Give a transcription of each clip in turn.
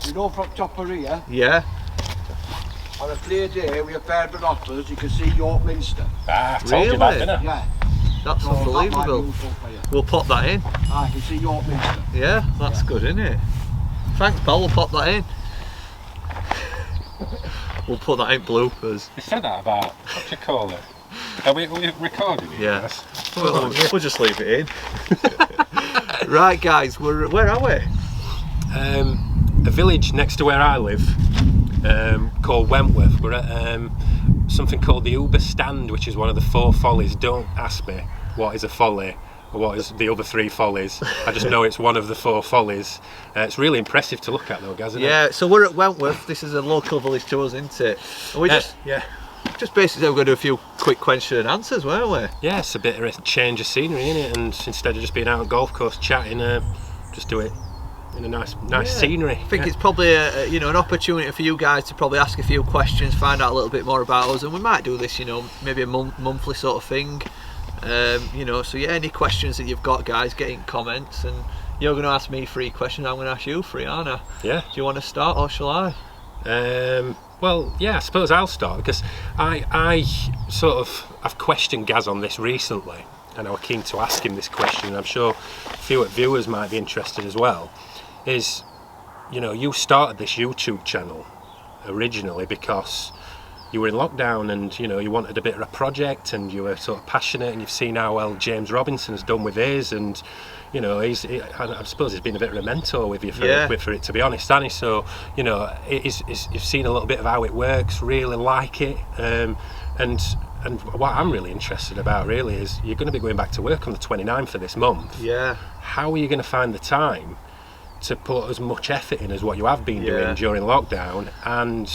You know, from top of here, Yeah. on a clear day with a pair of binoculars, you can see York Minster. I told you Really? that, didn't I? Yeah. That's So that might be unbelievable. useful for you. We'll pop that in. You can see York Minster. Yeah, that's good, isn't it? Thanks, pal. We'll pop that in. We'll put that in bloopers. You said that about, what do you call it? Are we recording it? Yeah. Yes. We'll just leave it in. Right, guys. Where are we? A village next to where I live, called Wentworth. We're at something called the Uber Stand, which is one of the 4 follies. Don't ask me what is a folly or what is the other 3 follies. I just know it's one of the 4 follies. It's really impressive to look at though, guys, isn't it? Yeah, so we're at Wentworth. This is a local village to us, isn't it? And we just basically we're going to do a few quick question and answers, weren't we? Yeah, it's a bit of a change of scenery, isn't it? And instead of just being out on golf course chatting, just do it in a nice scenery. I think it's probably an opportunity for you guys to probably ask a few questions, find out a little bit more about us, and we might do this, maybe a monthly sort of thing. So yeah, any questions that you've got, guys, get in comments, and you're going to ask me 3 questions, I'm going to ask you 3, aren't I? Yeah. Do you want to start or shall I? Well, yeah, I suppose I'll start because I've questioned Gaz on this recently, and I was keen to ask him this question, and I'm sure a few viewers might be interested as well. Is, you started this YouTube channel originally because you were in lockdown and you wanted a bit of a project and you were sort of passionate, and you've seen how well James Robinson's done with his, and I suppose he's been a bit of a mentor with you for it, to be honest, Danny. So you've seen a little bit of how it works, really like it, and what I'm really interested about really is you're going to be going back to work on the 29th of this month. Yeah. How are you going to find the time to put as much effort in as what you have been doing during lockdown, and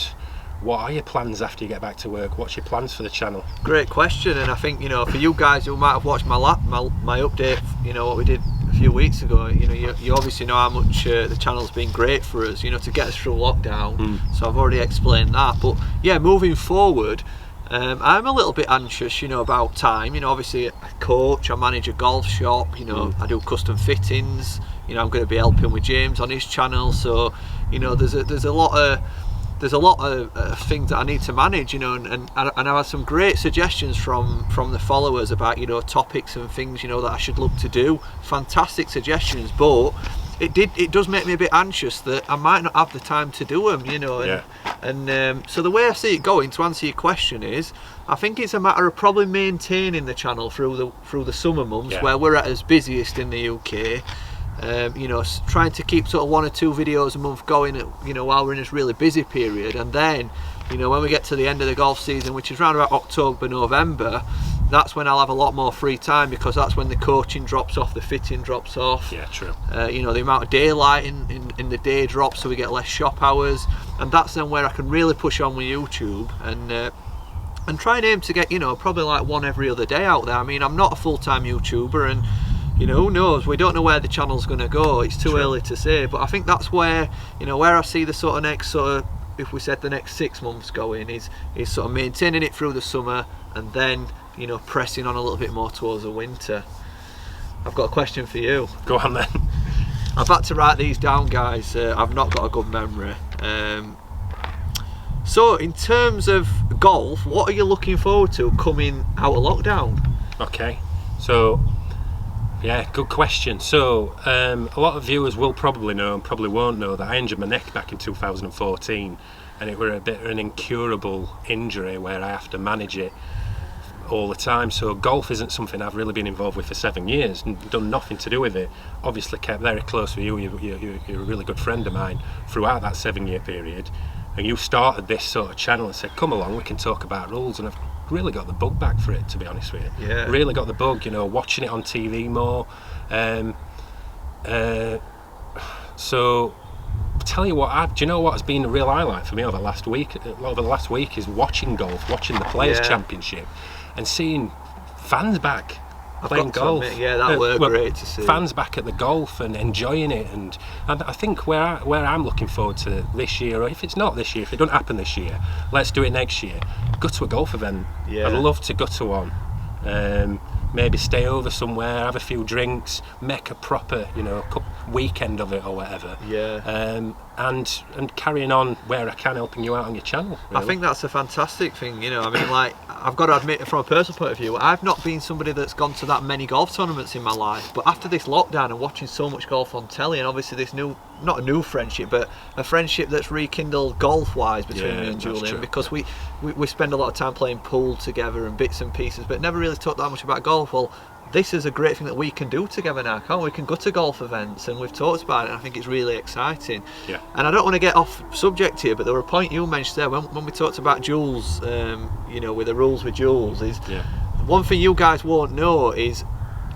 what are your plans after you get back to work? What's your plans for the channel? Great question, and I think for you guys who might have watched my update, what we did a few weeks ago, you obviously know how much the channel's been great for us, to get us through lockdown. So I've already explained that, but yeah, moving forward, I'm a little bit anxious, about time. Obviously I coach, I manage a golf shop, I do custom fittings. I'm going to be helping with James on his channel, so there's a lot of things that I need to manage, and I've had some great suggestions from the followers about topics and things that I should look to do. Fantastic suggestions, but it does make me a bit anxious that I might not have the time to do them, so the way I see it going, to answer your question, is I think it's a matter of probably maintaining the channel through the summer months, where we're at its busiest in the UK. Trying to keep sort of 1 or 2 videos a month going, while we're in this really busy period, and then, when we get to the end of the golf season, which is around about October, November, that's when I'll have a lot more free time, because that's when the coaching drops off, the fitting drops off. Yeah, true. The amount of daylight in the day drops, so we get less shop hours, and that's then where I can really push on with YouTube and try and aim to get, probably like 1 every other day out there. I mean, I'm not a full-time YouTuber, and who knows, we don't know where the channel's going to go, it's too early to say, but I think that's where where I see the sort of next if we said the next 6 months going, is sort of maintaining it through the summer, and then pressing on a little bit more towards the winter. I've got a question for you. Go on then. I've had to write these down, guys. I've not got a good memory. So in terms of golf, what are you looking forward to coming out of lockdown? Okay, so yeah, good question. So a lot of viewers will probably know and probably won't know that I injured my neck back in 2014, and it were a bit of an incurable injury where I have to manage it all the time. So golf isn't something I've really been involved with for 7 years and done nothing to do with it. Obviously kept very close with you. You're a really good friend of mine throughout that 7-year period, and you started this sort of channel and said, come along, we can talk about rules, and I've really got the bug back for it, to be honest with you. Yeah. Really got the bug, watching it on TV more. So tell you what, do you know what has been a real highlight for me over the last week is watching golf, watching the Players Championship, and seeing fans back playing golf. That were great to see. Fans back at the golf and enjoying it, and I think where I'm looking forward to this year, or if it's not this year, if it doesn't happen this year, let's do it next year. Go to a golf event. I'd love to go to one. Maybe stay over somewhere, have a few drinks, make a proper, weekend of it or whatever. and carrying on where I can, helping you out on your channel. I Really. think that's a fantastic thing, you know. I mean, like, I've got to admit, from a personal point of view, I've not been somebody that's gone to that many golf tournaments in my life. But after this lockdown and watching so much golf on telly, and obviously this new, not a new friendship, but a friendship that's rekindled golf-wise between me and that's Julian, true. because we spend a lot of time playing pool together and bits and pieces, but never really talked that much about golf. Well, this is a great thing that we can do together now, can't we? We can go to golf events, and we've talked about it, and I think it's really exciting. Yeah. And I don't want to get off subject here, but there were a point you mentioned there when we talked about Jules, you know, with the rules with Jules, is one thing you guys won't know is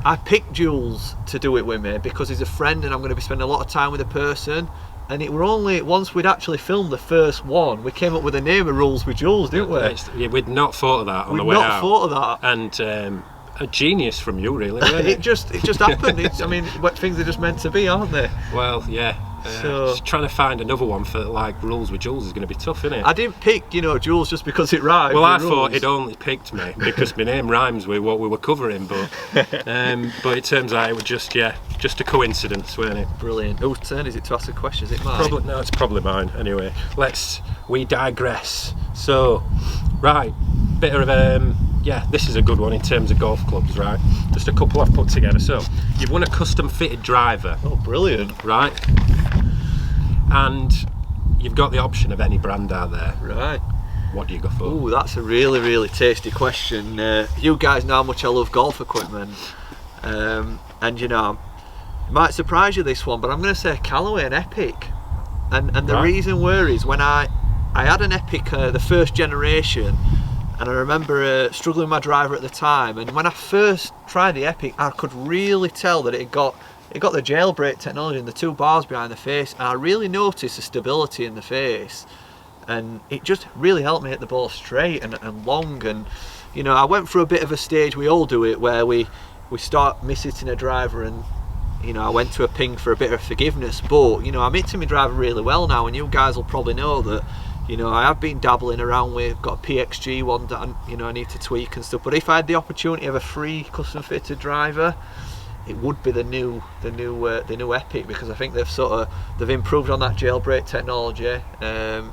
I picked Jules to do it with me because he's a friend and I'm going to be spending a lot of time with a person. And it were only once we'd actually filmed the first one, we came up with the name of Rules with Jules, didn't we? We'd not thought of that on the way We'd out. not thought of that. And a genius from you, really, wasn't it? it just happened. I mean, things are just meant to be, aren't they? Well, yeah. So- Just trying to find another one for like Rules with Jules is going to be tough, isn't it? I didn't pick, you know, Jules just because it rhymed. Well, I with thought Rules. he'd only picked me because my name rhymes with what we were covering, but it turns out it was just a coincidence, weren't it? Brilliant. Whose turn is it to ask a question? Is it mine? No, it's probably mine. Anyway, we digress. So, right, bit of this is a good one in terms of golf clubs, right? Just a couple I've put together. So, you've won a custom fitted driver, Oh, brilliant. right? And you've got the option of any brand out there. Right. What do you go for? Ooh, that's a really, really tasty question. You guys know how much I love golf equipment. And, you know, it might surprise you this one, but I'm going to say Callaway and Epic. And the Right. reason is when I had an Epic, the first generation, and I remember struggling with my driver at the time, and when I first tried the Epic, I could really tell that it got the jailbreak technology and the two bars behind the face, and I really noticed the stability in the face, and it just really helped me hit the ball straight and long. And you know, I went through a bit of a stage, we all do it, where we start miss-hitting a driver, and you know, I went to a ping for a bit of forgiveness, but you know, I'm hitting my driver really well now, and you guys will probably know that, you know, I have been dabbling around with, got a PXG one that I need to tweak and stuff, but if I had the opportunity of a free custom fitted driver, it would be the new Epic, because I think they've improved on that jailbreak technology, and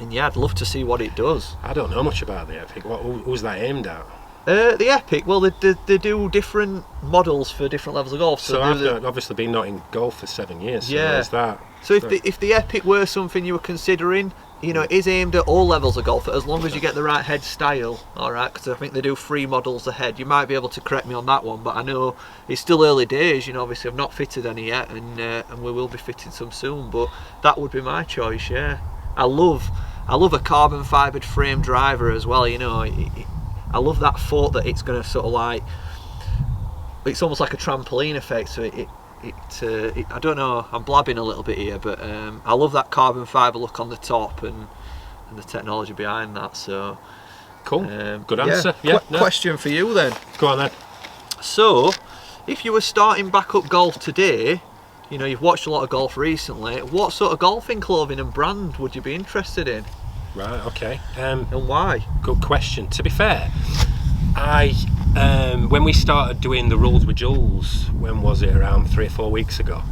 yeah, I'd love to see what it does. I don't know much about the Epic. Who's that aimed at? The Epic, well, they do different models for different levels of golf. So I've obviously been not in golf for 7 years. So Yeah. there's that. So if the Epic were something you were considering, you know, it is aimed at all levels of golf, as long as you get the right head style, all right, because I think they do 3 models ahead. You might be able to correct me on that one, but I know it's still early days, you know, obviously I've not fitted any yet, and we will be fitting some soon, but that would be my choice, yeah. I love a carbon fibered frame driver as well, you know. I love that thought that it's going to sort of like, it's almost like a trampoline effect, so I don't know, I'm blabbing a little bit here, but I love that carbon fibre look on the top and the technology behind that. So Cool. Good answer. Yeah. No. Question for you then. Go on then. So, if you were starting back up golf today, you know, you've watched a lot of golf recently, what sort of golfing clothing and brand would you be interested in, Right. Okay. and why? Good question. To be fair, when we started doing the Rules with Jules, when was it, around 3 or 4 weeks ago,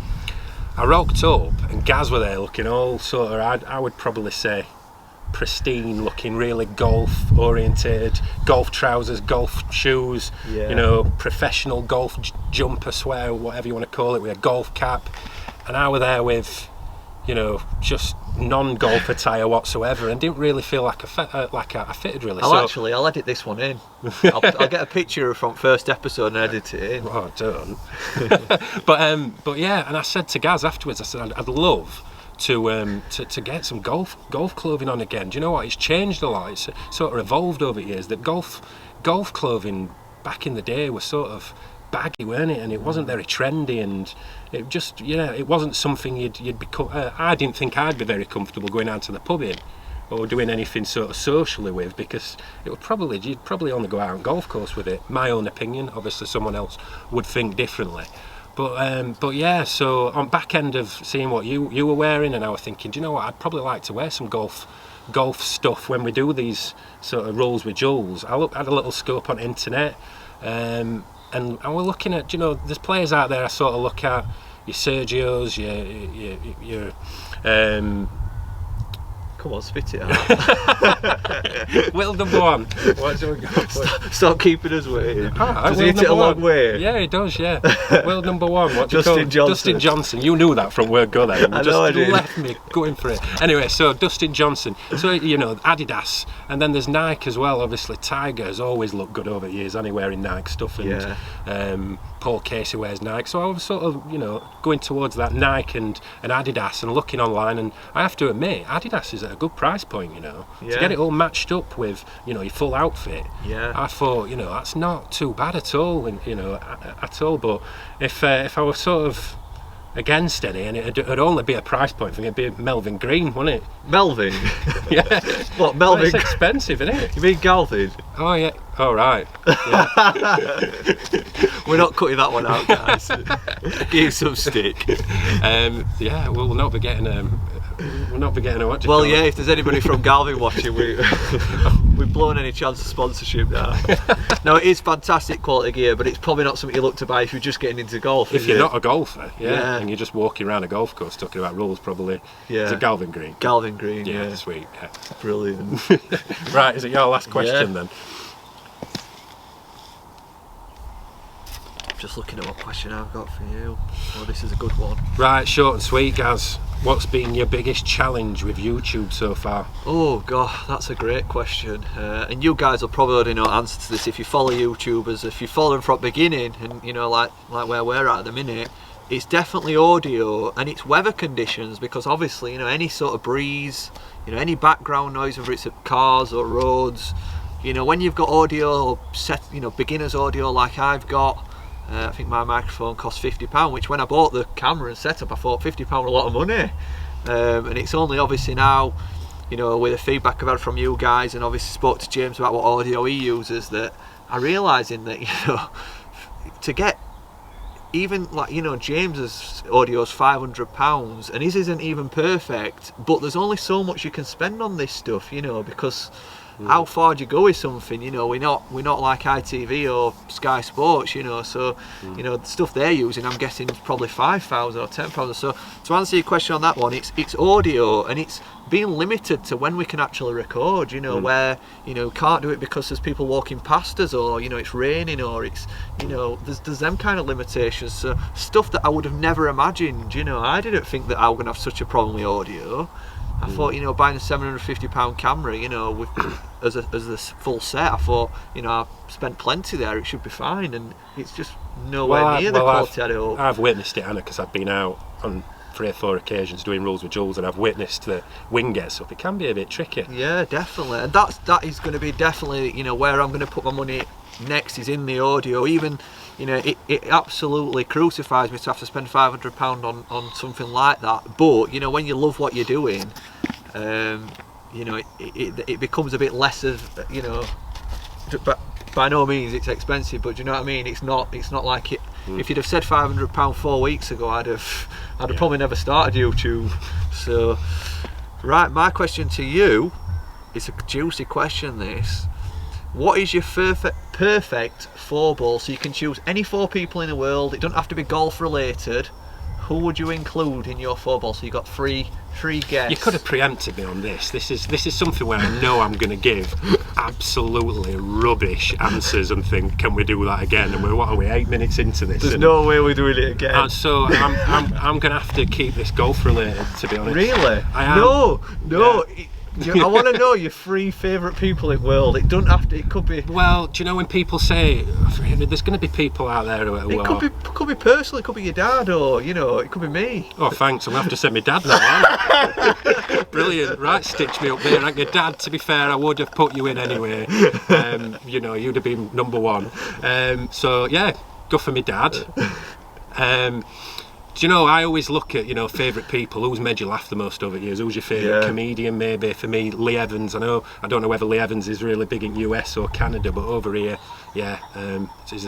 I rocked up and Gaz were there looking all sort of, I would probably say, pristine looking, really golf orientated, golf trousers, golf shoes, Yeah. you know, professional golf jumper, sweater, whatever you want to call it, with a golf cap, and I were there with, you know, just non-golf attire whatsoever, and didn't really feel like I fitted really. I'll edit this one in. I'll get a picture from first episode and edit it in. Oh, don't. but yeah, and I said to Gaz afterwards, I said I'd love to get some golf clothing on again. Do you know what? It's changed a lot. It's sort of evolved over the years. That golf clothing back in the day was sort of baggy, weren't it? And it wasn't very trendy, and it just, you know, it wasn't something you'd be. I didn't think I'd be very comfortable going out to the pub in, or doing anything sort of socially with, because you'd probably only go out on golf course with it. My own opinion. Obviously, someone else would think differently. But yeah, so on back end of seeing what you were wearing, and I was thinking, do you know what? I'd probably like to wear some golf stuff when we do these sort of Rules with Jules. I had a little scope on internet, and we're looking at, you know, there's players out there I sort of look at, your Sergios, your Come on, spit it out. Will number one. What do we go for? Stop keeping us waiting. Ah, Does Will he hit it a number long one. way? Yeah, he does, yeah. Will number one. What do you Justin call him? Johnson. Dustin Johnson. You knew that from Word Go then. I You know I just did. left me going for it. Anyway, so Dustin Johnson. So, you know, Adidas. And then there's Nike as well. Obviously, Tiger has always looked good over the years. Only wearing Nike stuff. And Paul Casey wears Nike. So I was sort of, you know, going towards that Nike and Adidas and looking online. And I have to admit, Adidas is at a good price point, you know. Yeah. To get it all matched up with, you know, your full outfit. Yeah. I thought, you know, that's not too bad at all, and you know, at all. But if I was sort of against any, and it'd only be a price point thing, it'd be Melvin Green, wouldn't it? Melvin? Yeah. What, Well, Melvin? it's expensive, isn't it? You mean Galvin? Oh yeah. All right. We're not cutting that one out, guys. Give some stick. Yeah, we'll not be getting we'll not be getting a what do you Well, call yeah, it? if there's anybody from Galvin watching, we've blown any chance of sponsorship now. No, it is fantastic quality gear, but it's probably not something you look to buy if you're just getting into golf. If is you're it? not a golfer, Yeah. and you're just walking around a golf course talking about rules, probably. Yeah. Is it Galvin Green? Galvin Green, yeah. Sweet. Yeah. Brilliant. Right, is it your last question Yeah. then? Just looking at what question I've got for you. Oh, this is a good one. Right, short and sweet, Gaz. What's been your biggest challenge with YouTube so far? Oh god, that's a great question. And you guys will probably already know the answer to this if you follow YouTubers. If you follow them from the beginning, and you know, like where we're at the minute, it's definitely audio and it's weather conditions, because obviously, you know, any sort of breeze, you know, any background noise, whether it's at cars or roads, you know, when you've got audio set, you know, beginner's audio like I've got. I think my microphone cost £50, which when I bought the camera and setup, I thought £50 was a lot of money. And it's only obviously now, you know, with the feedback I've had from you guys, and obviously spoke to James about what audio he uses, that I'm realising that, you know, to get even like, you know, James's audio is £500 and his isn't even perfect, but there's only so much you can spend on this stuff, you know, because how far do you go with something? You know, we're not like ITV or Sky Sports, you know, so you know, the stuff they're using, I'm guessing is probably 5,000 or 10,000. So to answer your question on that one, it's audio, and it's being limited to when we can actually record, you know, where, you know, can't do it because there's people walking past us, or, you know, it's raining, or it's, you know, there's them kind of limitations. So stuff that I would have never imagined, you know, I didn't think that I was going to have such a problem with audio. I thought, you know, buying a £750 camera, you know, with as a full set, I thought, you know, I've spent plenty there, it should be fine, and it's just nowhere near the quality I'd hope. I've witnessed it, Anna, because I've been out on 3 or 4 occasions doing Rules with Jules, and I've witnessed that wing gets up. It can be a bit tricky. Yeah, definitely, and that is going to be definitely, you know, where I'm going to put my money next is in the audio. Even, you know, it absolutely crucifies me to have to spend £500 on something like that, but, you know, when you love what you're doing, you know, it becomes a bit less of, you know, but by no means it's expensive, but do you know what I mean? It's not like it. If you'd have said £500 4 weeks ago, I'd have probably never started YouTube. So, right, my question to you, it's a juicy question, this. What is your perfect 4 ball? So you can choose any 4 people in the world. It doesn't have to be golf related. Who would you include in your 4 ball? So you got three guests. You could have preempted me on this. This is something where I know I'm going to give absolutely rubbish answers and think, can we do that again? And what are we, 8 minutes into this? There's no way we're doing it again. And so I'm going to have to keep this golf related, to be honest. Really? I am. No. Yeah. I want to know your 3 favourite people in the world. It doesn't have to. It could be. Well, do you know when people say there's going to be people out there who It are. could be personal. It could be your dad, or, you know, it could be me. Oh, thanks. I'm going to have to send my dad now. Brilliant. Right, stitch me up there. Right, your dad, to be fair, I would have put you in anyway. You know, you'd have been number 1. So, yeah, go for my dad. Do you know, I always look at, you know, favourite people. Who's made you laugh the most over the years? Who's your favourite comedian, maybe? For me, Lee Evans. I don't know whether Lee Evans is really big in US or Canada, but over here, yeah,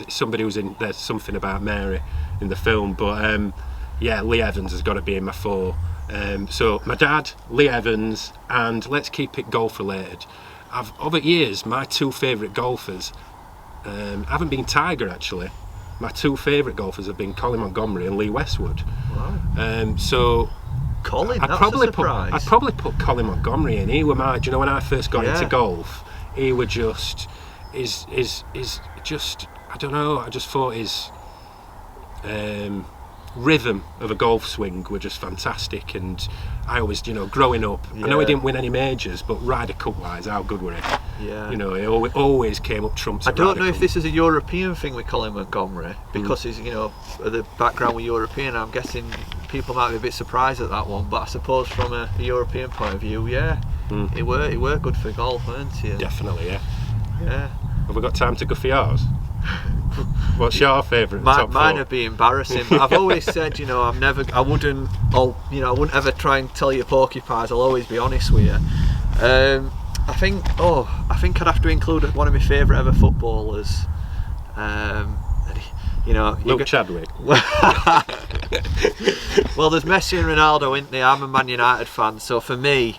somebody who's in, there's something about Mary in the film, but yeah, Lee Evans has got to be in my 4. So my dad, Lee Evans, and let's keep it golf related. Over the years, my 2 favourite golfers haven't been Tiger, actually. My 2 favourite golfers have been Colin Montgomery and Lee Westwood. Wow. So Colin, I'd that's probably a surprise. I'd probably put Colin Montgomery in. He were my, do you know, when I first got Yeah. into golf, he were just is just, I don't know, I just thought his rhythm of a golf swing were just fantastic. And I always, you know, growing up, I know he Yeah. didn't win any majors, but Ryder Cup wise, how good were he? Yeah. You know, he always came up trumps. I at don't Ryder know if Cup. this is a European thing with Colin Montgomery because he's, you know, the background with European. I'm guessing people might be a bit surprised at that one, but I suppose from a European point of view, yeah, it were good for golf, weren't he? Definitely, yeah. Yeah. Have we got time to go for yours? What's your favourite top Mine four? would be embarrassing, but I've always said, you know, I wouldn't ever try and tell you porcupines. I'll always be honest with you. I think I'd have to include one of my favourite ever footballers. You know, Luke Chadwick. Well, there's Messi and Ronaldo, isn't there? I'm a Man United fan, so for me,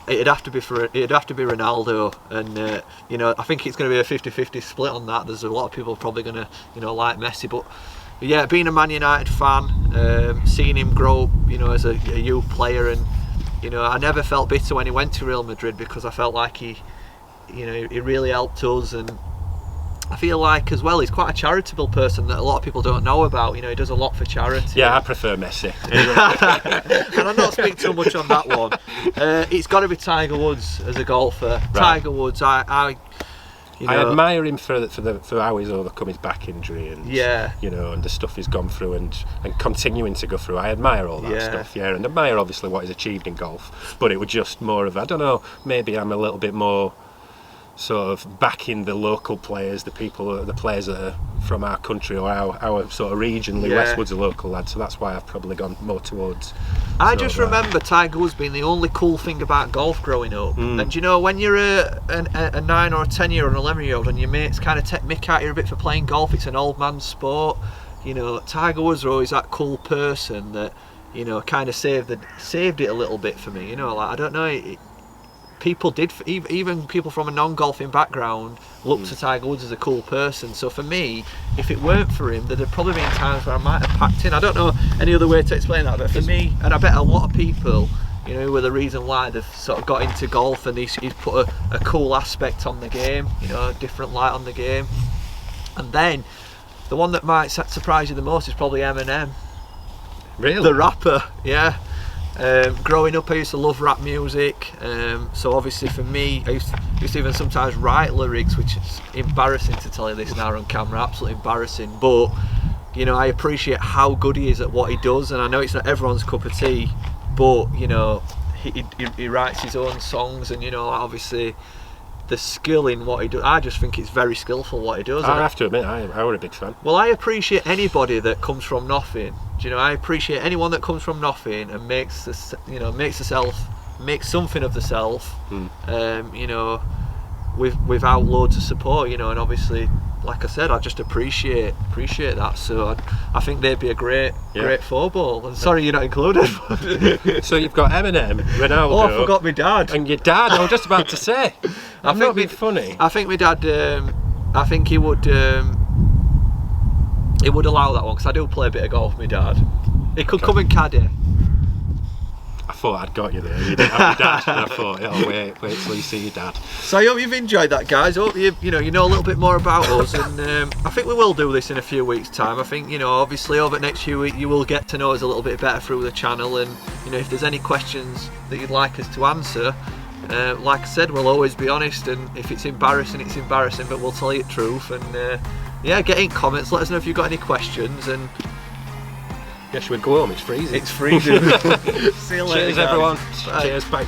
it'd have to be Ronaldo, and you know, I think it's going to be a 50-50 split on that. There's a lot of people probably going to, you know, like Messi, but yeah, being a Man United fan, seeing him grow up, you know, as a youth player, and you know, I never felt bitter when he went to Real Madrid because I felt like he really helped us. And I feel like as well he's quite a charitable person that a lot of people don't know about. You know, he does a lot for charity. Yeah, I prefer Messi. And I'm not speaking too much on that one. It's got to be Tiger Woods as a golfer. Right. Tiger Woods, I admire him for how he's overcome his back injury and Yeah. you know, and the stuff he's gone through and continuing to go through. I admire all that Yeah. stuff, yeah, and admire obviously what he's achieved in golf. But it was just more of, I don't know, maybe I'm a little bit more sort of backing the local players, the players that are from our country or our sort of region. Lee Yeah. Westwood's a local lad, so that's why I've probably gone more towards. I sort just of that. remember Tiger Woods being the only cool thing about golf growing up. And you know, when you're a 9 or a 10 year or an 11 year old and your mates kind of take mick out you a bit for playing golf, it's an old man's sport. You know, Tiger Woods are always that cool person that, you know, kind of saved it a little bit for me. You know, like, I don't know. People did, even people from a non-golfing background looked to Tiger Woods as a cool person. So for me, if it weren't for him, there'd have probably been times where I might have packed in. I don't know any other way to explain that, but for me, and I bet a lot of people, you know, were the reason why they've sort of got into golf, and he's put a cool aspect on the game, you know, a different light on the game. And then the one that might surprise you the most is probably Eminem, Really? the rapper. Yeah. Growing up, I used to love rap music, so obviously for me, I used to even sometimes write lyrics, which is embarrassing to tell you this now on camera, absolutely embarrassing, but you know, I appreciate how good he is at what he does, and I know it's not everyone's cup of tea, but you know, he writes his own songs, and you know, obviously the skill in what he does, I just think it's very skillful what he does. I have to admit, I were a big fan. Well, I appreciate anybody that comes from nothing. Do you know? I appreciate anyone that comes from nothing and makes something of the self. You know, without loads of support. You know, and obviously, like I said, I just appreciate that. So I think they'd be a great four ball. And sorry, you're not included. So you've got Eminem, Ronaldo. Oh, I forgot my dad. And your dad. I was just about to say. I'm not being my- funny. I think my dad. I think he would. He would allow that one because I do play a bit of golf. My dad. He could come and caddy. I thought I'd got you there. You didn't have your dad. And I thought, oh, wait till you see your dad. So I hope you've enjoyed that, guys. I hope you know a little bit more about us, and I think we will do this in a few weeks' time. I think, you know, obviously over the next few weeks you will get to know us a little bit better through the channel, and you know, if there's any questions that you'd like us to answer, like I said, we'll always be honest, and if it's embarrassing, it's embarrassing, but we'll tell you the truth. And yeah, get in comments, let us know if you've got any questions, and Yeah, should we go home? It's freezing. it's freezing. See you later, Cheers, guys. everyone. Bye. Cheers, bye.